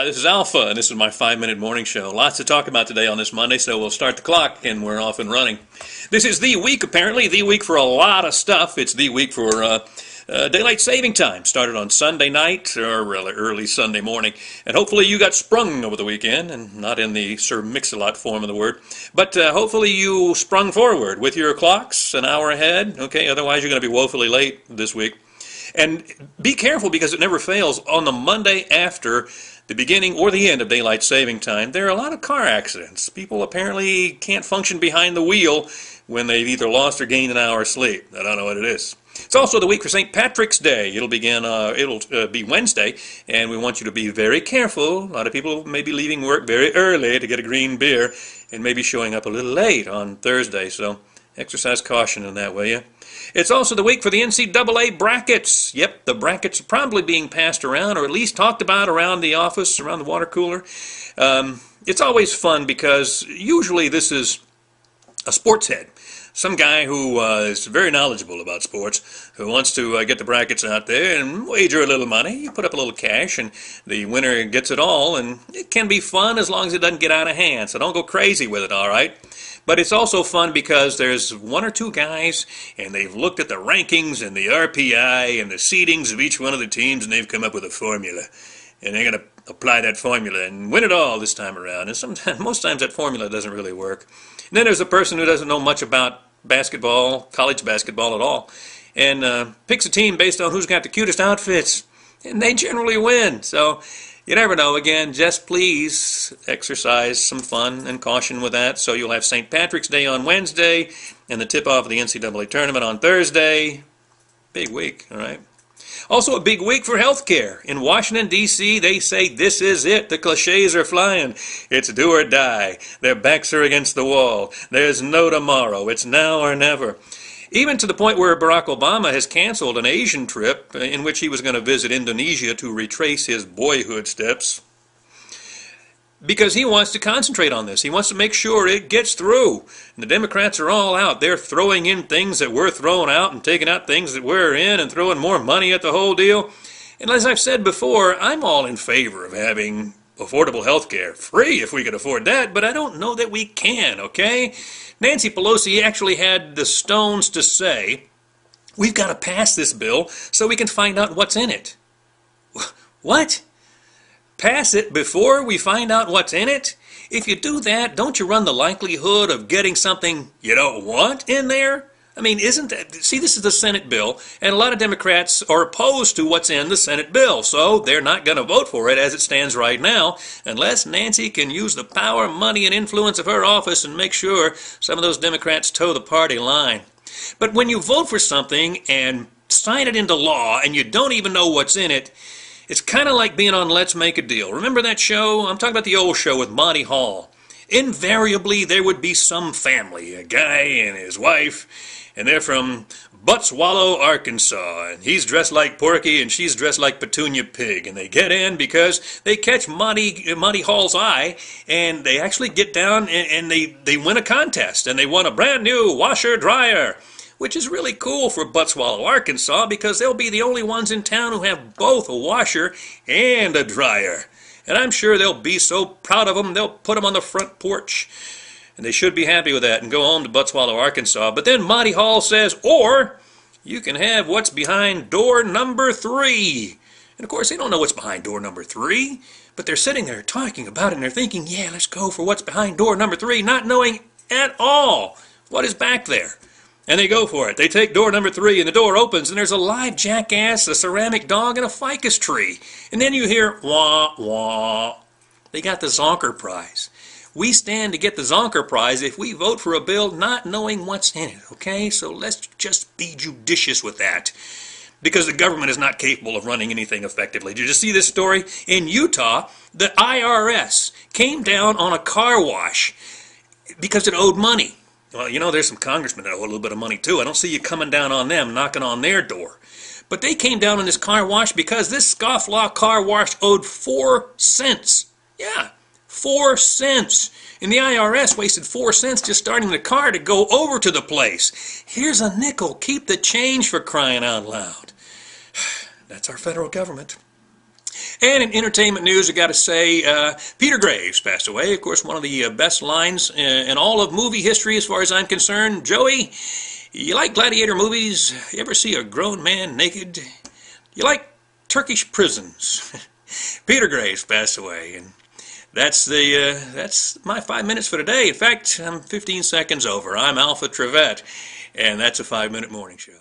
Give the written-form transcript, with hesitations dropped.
This is Alpha, and this is my 5-minute morning show. Lots to talk about today on this Monday, so we'll start the clock, and we're off and running. This is the week, apparently, the week for a lot of stuff. It's the week for daylight saving time. Started on Sunday night, or really early Sunday morning, and hopefully you got sprung over the weekend, and not in the Sir Mix-a-Lot form of the word, but hopefully you sprung forward with your clocks an hour ahead, okay? Otherwise you're going to be woefully late this week. And be careful, because it never fails. On the Monday after the beginning or the end of daylight saving time, there are a lot of car accidents. People apparently can't function behind the wheel when they've either lost or gained an hour's sleep. I don't know what it is. It's also the week for St. Patrick's Day. It'll be Wednesday, and we want you to be very careful. A lot of people may be leaving work very early to get a green beer and maybe showing up a little late on Thursday, so exercise caution in that, will you? It's also the week for the NCAA brackets. Yep, the brackets are probably being passed around, or at least talked about around the office, around the water cooler. It's always fun because usually this is a sports head. Some guy who is very knowledgeable about sports, who wants to get the brackets out there and wager a little money. You put up a little cash, and the winner gets it all, and it can be fun as long as it doesn't get out of hand, so don't go crazy with it, all right? But it's also fun because there's one or two guys, and they've looked at the rankings and the RPI and the seedings of each one of the teams, and they've come up with a formula. And they're going to apply that formula and win it all this time around. And most times that formula doesn't really work. And then there's a person who doesn't know much about basketball, college basketball at all, and picks a team based on who's got the cutest outfits. And they generally win. So you never know. Again, just please exercise some fun and caution with that. So you'll have St. Patrick's Day on Wednesday and the tip-off of the NCAA tournament on Thursday. Big week, all right? Also a big week for healthcare. In Washington, D.C., they say this is it. The cliches are flying. It's do or die. Their backs are against the wall. There's no tomorrow. It's now or never. Even to the point where Barack Obama has canceled an Asian trip in which he was going to visit Indonesia to retrace his boyhood steps, because he wants to concentrate on this. He wants to make sure it gets through. And the Democrats are all out. They're throwing in things that we're throwing out and taking out things that we're in and throwing more money at the whole deal. And as I've said before, I'm all in favor of having affordable health care. Free if we could afford that, but I don't know that we can, okay? Nancy Pelosi actually had the stones to say, we've got to pass this bill so we can find out what's in it. What? Pass it before we find out what's in it? If you do that, don't you run the likelihood of getting something you don't want in there? I mean, isn't that... See, this is the Senate bill, and a lot of Democrats are opposed to what's in the Senate bill, so they're not going to vote for it as it stands right now, unless Nancy can use the power, money, and influence of her office and make sure some of those Democrats toe the party line. But when you vote for something and sign it into law and you don't even know what's in it, it's kind of like being on Let's Make a Deal. Remember that show? I'm talking about the old show with Monty Hall. Invariably, there would be some family, a guy and his wife, and they're from Buttswallow, Arkansas, and he's dressed like Porky and she's dressed like Petunia Pig, and they get in because they catch Monty Hall's eye, and they actually get down and they win a contest, and they won a brand new washer-dryer, which is really cool for Buttswallow, Arkansas, because they'll be the only ones in town who have both a washer and a dryer. And I'm sure they'll be so proud of them, they'll put them on the front porch. And they should be happy with that and go home to Buttswallow, Arkansas. But then Monty Hall says, or you can have what's behind door number 3. And of course, they don't know what's behind door number 3. But they're sitting there talking about it, and they're thinking, yeah, let's go for what's behind door number 3, not knowing at all what is back there. And they go for it. They take door number 3, and the door opens, and there's a live jackass, a ceramic dog, and a ficus tree. And then you hear, wah, wah. They got the Zonker Prize. We stand to get the Zonker Prize if we vote for a bill not knowing what's in it, okay? So let's just be judicious with that, because the government is not capable of running anything effectively. Did you see this story? In Utah, the IRS came down on a car wash because it owed money. Well, you know, there's some congressmen that owe a little bit of money too. I don't see you coming down on them, knocking on their door. But they came down on this car wash because this scofflaw car wash owed 4 cents. Yeah, 4 cents. And the IRS wasted 4 cents just starting the car to go over to the place. Here's a nickel. Keep the change, for crying out loud. That's our federal government. And in entertainment news, I got to say, Peter Graves passed away. Of course, one of the best lines in all of movie history, as far as I'm concerned. Joey, you like gladiator movies? You ever see a grown man naked? You like Turkish prisons? Peter Graves passed away, and that's my 5 minutes for today. In fact, I'm 15 seconds over. I'm Alpha Trivette, and that's a 5-minute morning show.